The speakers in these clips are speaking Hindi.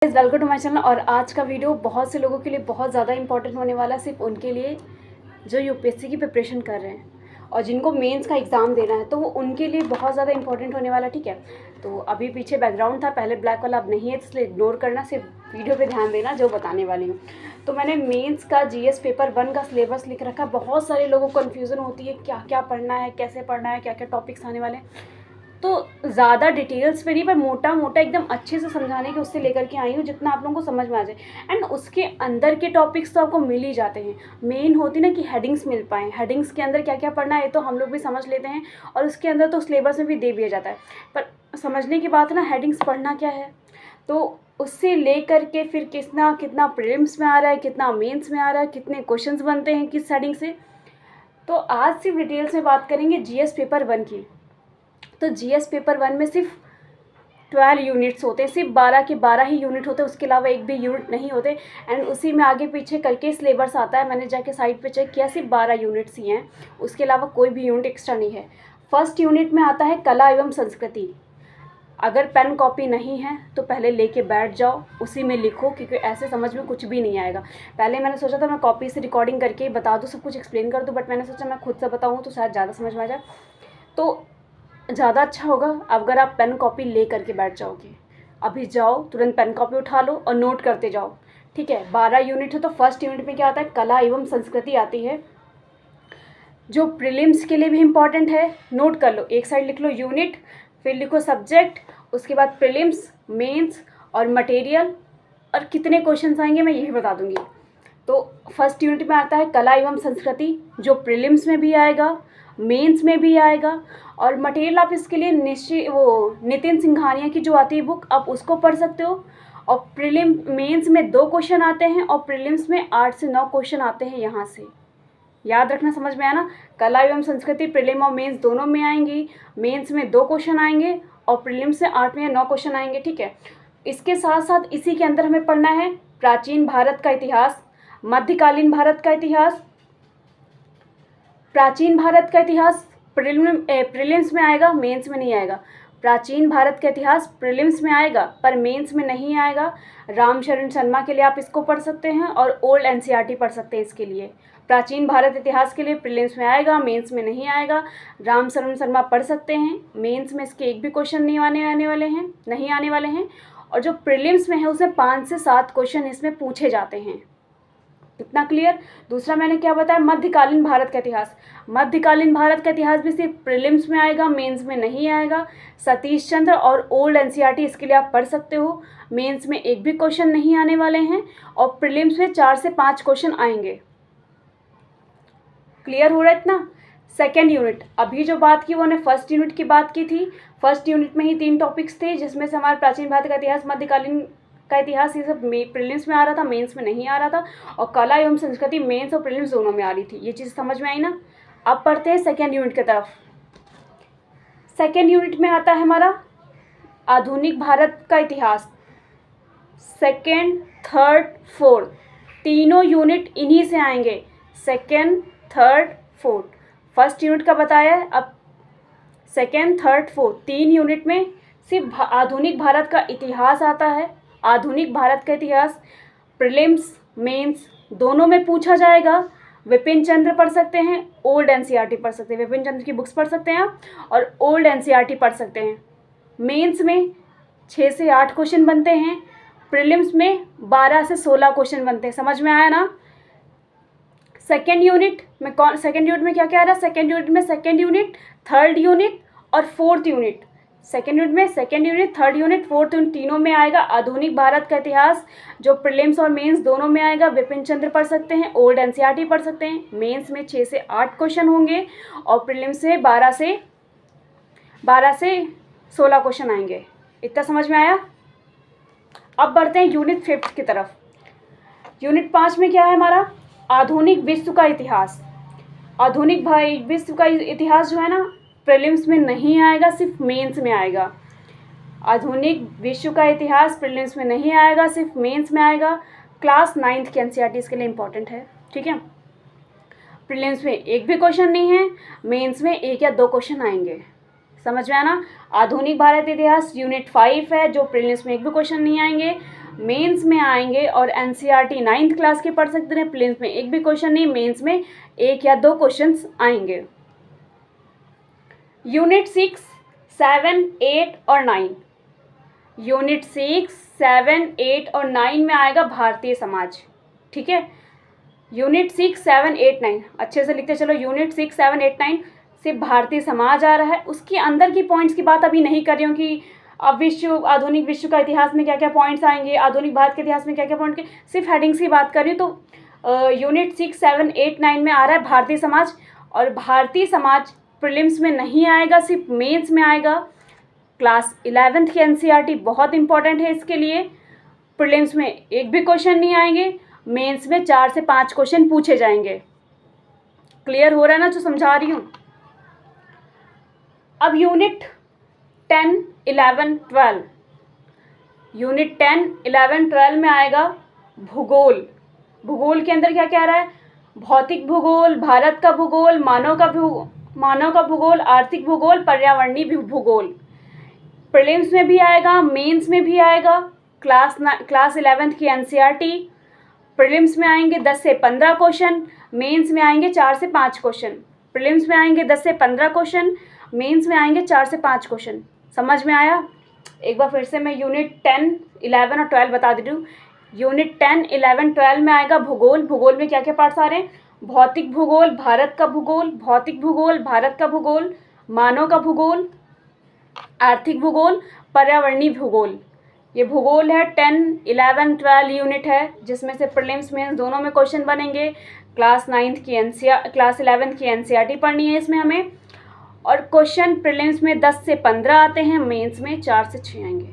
Welcome to my channel. और आज का वीडियो बहुत से लोगों के लिए बहुत ज़्यादा इंपॉर्टेंट होने वाला है, सिर्फ उनके लिए जो यूपीएससी की प्रिपरेशन कर रहे हैं और जिनको मेंस का एग्ज़ाम देना है, तो वो उनके लिए बहुत ज़्यादा इंपॉर्टेंट होने वाला। ठीक है, तो अभी पीछे बैकग्राउंड था पहले ब्लैक वाला, अब नहीं है, इसलिए इग्नोर करना, सिर्फ वीडियो पे ध्यान देना जो बताने वाली हूँ। तो मैंने मेंस का जीएस पेपर 1 का सिलेबस लिख रखा। बहुत सारे लोगों को कन्फ्यूज़न होती है क्या क्या पढ़ना है, कैसे पढ़ना है, क्या क्या टॉपिक्स आने वाले हैं। तो ज़्यादा डिटेल्स में नहीं, पर मोटा मोटा एकदम अच्छे से समझाने के उससे लेकर के आई हूँ जितना आप लोगों को समझ में आ जाए। एंड उसके अंदर के टॉपिक्स तो आपको मिल ही जाते हैं। मेन होती ना कि हेडिंग्स मिल पाएँ, हेडिंग्स के अंदर क्या क्या पढ़ना है तो हम लोग भी समझ लेते हैं, और उसके अंदर तो सिलेबस में भी दे दिया जाता है। पर समझने की बात है ना, हेडिंग्स पढ़ना क्या है, तो उससे ले करके फिर कितना कितना प्रीलिम्स में आ रहा है, कितना मेंस में आ रहा है, कितने क्वेश्चंस बनते हैं किस हेडिंग से। तो आज सिर्फ डिटेल्स में बात करेंगे जीएस पेपर 1 की। तो जीएस पेपर 1 में सिर्फ 12 यूनिट्स होते हैं, सिर्फ 12 के 12 ही यूनिट होते हैं, उसके अलावा एक भी यूनिट नहीं होते। एंड उसी में आगे पीछे करके सिलेबस आता है, मैंने जाके साइट पे चेक किया, सिर्फ 12 यूनिट्स ही हैं, उसके अलावा कोई भी यूनिट एक्स्ट्रा नहीं है। फर्स्ट यूनिट में आता है कला एवं संस्कृति। अगर पेन कॉपी नहीं है तो पहले लेके बैठ जाओ, उसी में लिखो, क्योंकि ऐसे समझ में कुछ भी नहीं आएगा। पहले मैंने सोचा था मैं कॉपी से रिकॉर्डिंग करके बता दूँ, सब कुछ एक्सप्लेन कर दूँ, बट मैंने सोचा मैं खुद से बताऊँ तो शायद ज़्यादा समझ में आ जाए, तो ज़्यादा अच्छा होगा अगर आप पेन कॉपी ले करके बैठ जाओगे। अभी जाओ, तुरंत पेन कॉपी उठा लो और नोट करते जाओ। ठीक है, 12 यूनिट है, तो फर्स्ट यूनिट में क्या आता है, कला एवं संस्कृति आती है, जो प्रीलिम्स के लिए भी इम्पॉर्टेंट है। नोट कर लो, एक साइड लिख लो यूनिट, फिर लिखो सब्जेक्ट, उसके बाद प्रीलिम्स, मेंस और मटेरियल, और कितने क्वेश्चंस आएंगे मैं यही बता दूंगी। तो फर्स्ट यूनिट में आता है कला एवं संस्कृति, जो प्रीलिम्स में भी आएगा, मेंस में भी आएगा। और मटेरियल आप इसके लिए नितिन सिंघानिया की जो आती है बुक, आप उसको पढ़ सकते हो। और प्रीलिम मेंस में 2 क्वेश्चन आते हैं और प्रीलिम्स में 8 से 9 क्वेश्चन आते हैं। यहाँ से याद रखना, समझ में आया ना। कला एवं संस्कृति प्रीलिम और मेंस दोनों में आएंगी। मेंस में 2 क्वेश्चन आएंगे और प्रीलिम्स से 8 या 9 क्वेश्चन आएंगे। ठीक है, इसके साथ साथ इसी के अंदर हमें पढ़ना है प्राचीन भारत का इतिहास, मध्यकालीन भारत का इतिहास। प्राचीन भारत का इतिहास प्रीलिम्स में आएगा, मेंस में नहीं आएगा। प्राचीन भारत का इतिहास प्रीलिम्स में आएगा पर मेंस में नहीं आएगा। रामशरण शर्मा के लिए आप इसको पढ़ सकते हैं, और ओल्ड एनसीईआरटी पढ़ सकते हैं इसके लिए। प्राचीन भारत इतिहास के लिए प्रीलिम्स में आएगा, मेंस में नहीं आएगा। रामशरण शर्मा पढ़ सकते हैं, मेंस में इसके एक भी क्वेश्चन नहीं आने वाले हैं। और जो प्रीलिम्स में है उसमें 5 से 7 क्वेश्चन इसमें पूछे जाते हैं। इतना क्लियर। दूसरा मैंने क्या बताया, मध्यकालीन भारत का इतिहास। मध्यकालीन भारत का इतिहास भी सिर्फ प्रीलिम्स में आएगा, मेंस में नहीं आएगा। सतीश चंद्र और ओल्ड एनसीईआरटी इसके लिए आप पढ़ सकते हो। मेंस में एक भी क्वेश्चन नहीं आने वाले हैं, और प्रीलिम्स में 4 से 5 क्वेश्चन आएंगे। क्लियर हो रहा है इतना। सेकेंड यूनिट, अभी जो बात की वो ने फर्स्ट यूनिट की बात की थी। फर्स्ट यूनिट में ही 3 टॉपिक्स थे, जिसमें से हमारा प्राचीन भारत का इतिहास, मध्यकालीन का इतिहास, ये सब प्रीलिम्स में आ रहा था, मेंस में नहीं आ रहा था। और कला एवं संस्कृति मेंस और प्रीलिम्स दोनों में आ रही थी। ये चीज़ समझ में आई ना। अब पढ़ते हैं सेकेंड यूनिट की तरफ। सेकेंड यूनिट में आता है हमारा आधुनिक भारत का इतिहास। सेकेंड, थर्ड, फोर्थ, तीनों यूनिट इन्हीं से आएंगे। Second, third, fourth. First unit का बताया है, अब सेकेंड, थर्ड, फोर्थ 3 यूनिट में सिर्फ आधुनिक भारत का इतिहास आता है। आधुनिक भारत का इतिहास प्रीलिम्स, मेंस दोनों में पूछा जाएगा। विपिन चंद्र पढ़ सकते हैं, ओल्ड एनसीईआरटी पढ़ सकते हैं, विपिन चंद्र की बुक्स पढ़ सकते हैं आप, और ओल्ड एनसीईआरटी पढ़ सकते हैं। मेंस में 6 से 8 क्वेश्चन बनते हैं, प्रीलिम्स में 12 से 16 क्वेश्चन बनते हैं। समझ में आया ना। सेकेंड यूनिट में क्या क्या आ रहा है, सेकेंड यूनिट, थर्ड यूनिट और fourth unit. Second unit, third unit, fourth unit तीनों में आएगा आधुनिक भारत का इतिहास, जो प्रीलिम्स और मेंस दोनों में आएगा। विपिन चंद्र पढ़ सकते हैं, ओल्ड एनसीईआरटी पढ़ सकते हैं। मेंस में 6 से 8 क्वेश्चन होंगे, और प्रीलिम्स से 12 से 16 क्वेश्चन आएंगे। इतना समझ में आया। अब बढ़ते हैं यूनिट 5 की तरफ। यूनिट 5 में क्या है हमारा, आधुनिक विश्व का इतिहास। आधुनिक विश्व का इतिहास जो है ना, प्रीलिम्स में नहीं आएगा, सिर्फ मेंस में आएगा। आधुनिक विश्व का इतिहास प्रीलिम्स में नहीं आएगा, सिर्फ मेंस में आएगा। क्लास 9th की एनसीईआरटी इसके लिए इम्पॉर्टेंट है। ठीक है, प्रीलिम्स में एक भी क्वेश्चन नहीं है, मेंस में 1 या 2 क्वेश्चन आएंगे। समझ में आया ना। आधुनिक भारत इतिहास यूनिट 5 है, जो प्रीलिम्स में एक भी क्वेश्चन नहीं आएंगे। मेंस में आएंगे और एनसीईआरटी 9th क्लास के पढ़ सकते हैं। प्रीलिम्स में एक भी क्वेश्चन नहीं, मेंस में 1 या 2 क्वेश्चंस आएंगे। यूनिट 6, 7, 8 और 9, यूनिट 6, 7, 8 और 9 में आएगा भारतीय समाज। ठीक है, यूनिट 6, 7, 8, 9 अच्छे से लिखते चलो। यूनिट 6, 7, 8, 9 से भारतीय समाज आ रहा है। उसके अंदर की पॉइंट्स की बात अभी नहीं कर रही हूँ कि अब विश्व, आधुनिक विश्व का इतिहास में क्या क्या पॉइंट्स आएंगे, आधुनिक भारत के इतिहास में क्या क्या पॉइंट के, सिर्फ हेडिंग्स की बात कर रही हूँ। तो यूनिट 6, 7, 8, 9 में आ रहा है भारतीय समाज। और भारतीय समाज प्रीलिम्स में नहीं आएगा, सिर्फ मेंस में आएगा। क्लास 11th की एनसीईआरटी बहुत इंपॉर्टेंट है इसके लिए। प्रीलिम्स में एक भी क्वेश्चन नहीं आएंगे, मेंस में 4 से 5 क्वेश्चन पूछे जाएंगे। क्लियर हो रहा है ना जो समझा रही हूँ। अब यूनिट 10, 11, 12, यूनिट 10, 11, 12 में आएगा भूगोल। भूगोल के अंदर क्या क्या आ रहा है? भौतिक भूगोल, भारत का भूगोल, मानव का भूगोल, आर्थिक भूगोल, पर्यावरणीय भूगोल। प्रीलिम्स में भी आएगा, मेंस में भी आएगा। क्लास 11th की एनसीईआरटी। प्रीलिम्स में आएंगे 10 से 15 क्वेश्चन, मेंस में आएंगे 4 से 5 क्वेश्चन। प्रीलिम्स में आएंगे 10 से 15 क्वेश्चन, मेंस में आएंगे 4 से 5 क्वेश्चन। समझ में आया? एक बार फिर से मैं यूनिट 10, 11 और 12 बता दे रही हूँ। यूनिट 10, 11, 12 में आएगा भूगोल। भूगोल में क्या क्या पार्ट्स आ रहे हैं? भौतिक भूगोल, भारत का भूगोल, भौतिक भूगोल, भारत का भूगोल, मानव का भूगोल, आर्थिक भूगोल, पर्यावरणीय भूगोल। ये भूगोल है। 10, 11, 12 यूनिट है जिसमें से प्रीलिम्स मेंस दोनों में क्वेश्चन बनेंगे। क्लास 11th की एनसीईआरटी पढ़नी है इसमें हमें। और क्वेश्चन प्रीलिम्स में 10 से 15 आते हैं, मेंस में 4 से 6 आएंगे।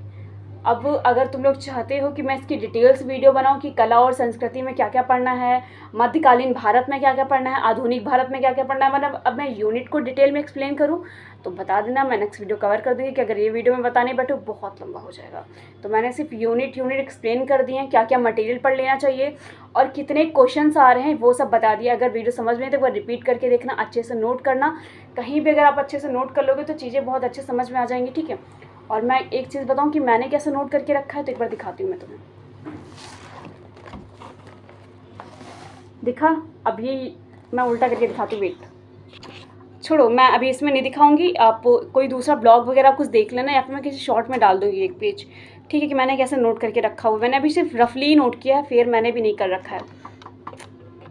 अब अगर तुम लोग चाहते हो कि मैं इसकी डिटेल्स वीडियो बनाऊं कि कला और संस्कृति में क्या क्या पढ़ना है, मध्यकालीन भारत में क्या क्या पढ़ना है, आधुनिक भारत में क्या क्या पढ़ना है, मतलब अब मैं यूनिट को डिटेल में एक्सप्लेन करूं तो बता देना, मैं नेक्स्ट वीडियो कवर कर दूँगी। कि अगर ये वीडियो में बताने बैठो बहुत लंबा हो जाएगा। तो मैंने सिर्फ यूनिट एक्सप्लेन कर दिए हैं, क्या क्या मटेरियल पढ़ लेना चाहिए और कितने क्वेश्चंस आ रहे हैं वो सब बता दिया। अगर वीडियो समझ में तो एक बार रिपीट करके देखना, अच्छे से नोट करना। कहीं भी अगर आप अच्छे से नोट कर लोगे तो चीज़ें बहुत अच्छे समझ में आ जाएंगी। ठीक है, और मैं एक चीज़ बताऊं कि मैंने कैसे नोट करके रखा है, तो एक बार दिखाती हूँ मैं तुम्हें। दिखा? अब ये मैं उल्टा करके दिखाती हूँ। वेट छोड़ो, मैं अभी इसमें नहीं दिखाऊंगी। आप कोई दूसरा ब्लॉग वगैरह कुछ देख लेना या फिर मैं किसी शॉर्ट में डाल दूँगी एक पेज। ठीक है, कि मैंने कैसे नोट करके रखा हुआ। मैंने अभी सिर्फ रफली नोट किया है, फिर मैंने भी नहीं कर रखा है।